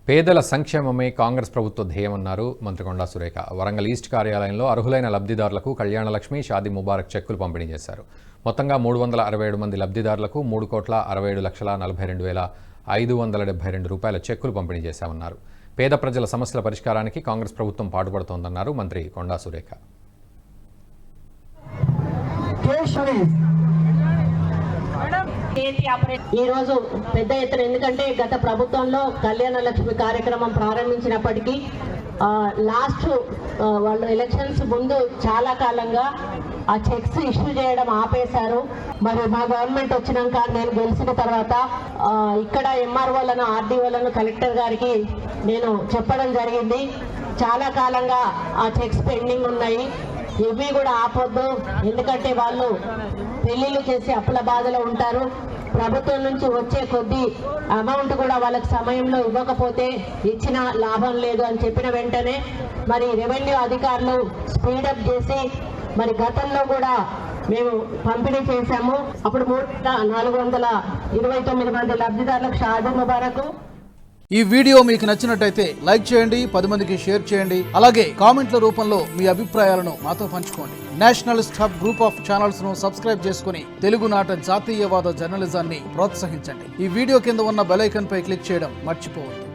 పేదల సంక్షేమమే కాంగ్రెస్ ప్రభుత్వ ధ్యేయమన్నారు మంత్రి కొండా సురేఖ. వరంగల్ ఈస్ట్ కార్యాలయంలో అర్హులైన లబ్ధిదారులకు కళ్యాణలక్ష్మి, షాదీ ముబారక్ చెక్కులు పంపిణీ చేశారు. మొత్తంగా 367 మంది లబ్ధిదారులకు 3,67,42,572 రూపాయల చెక్కులు పంపిణీ చేశామన్నారు. పేద ప్రజల సమస్యల పరిష్కారానికి కాంగ్రెస్ ప్రభుత్వం పాటుపడుతోందన్నారు మంత్రి కొండా సురేఖ. ఈ రోజు పెద్ద ఎత్తున, ఎందుకంటే గత ప్రభుత్వంలో కళ్యాణ లక్ష్మి కార్యక్రమం ప్రారంభించినప్పటికీ లాస్ట్ వాళ్ళు ఎలక్షన్స్ ముందు చాలా కాలంగా ఆ చెక్స్ ఇష్యూ చేయడం ఆపేశారు. మరి మా గవర్నమెంట్ వచ్చినాక నేను గెలిచిన తర్వాత ఇక్కడ ఎంఆర్ఓలను, ఆర్డీఓలను కలెక్టర్ గారికి నేను చెప్పడం జరిగింది. చాలా కాలంగా ఆ చెక్స్ పెండింగ్ ఉన్నాయి, ఇవి కూడా ఆపొద్దు, ఎందుకంటే వాళ్ళు పెళ్లిళ్ళు చేసి అప్పుల బాధలో ఉంటారు. ప్రభుత్వం నుంచి వచ్చే కొద్ది అమౌంట్ కూడా వాళ్ళకి సమయంలో ఇవ్వకపోతే ఇచ్చిన లాభం లేదు అని చెప్పిన వెంటనే మరి రెవెన్యూ అధికారులు స్పీడప్ చేసి మరి గతంలో కూడా మేము పంపిణీ చేశాము. అప్పుడు 429 మంది లబ్ధిదారులకు షాదీ ముబారక్. ఈ వీడియో మీకు నచ్చినట్టయితే లైక్ చేయండి, 10 మందికి షేర్ చేయండి. అలాగే కామెంట్ల రూపంలో మీ అభిప్రాయాలను మాతో పంచుకోండి. Nationalist hub group of channels ను సబ్స్క్రైబ్ చేసుకుని తెలుగునాట జాతీయవాద జర్నలిజాన్ని ప్రోత్సహించండి. ఈ వీడియో కింద ఉన్న బెల్ ఐకాన్ పై క్లిక్ చేయడం మర్చిపోవద్దు.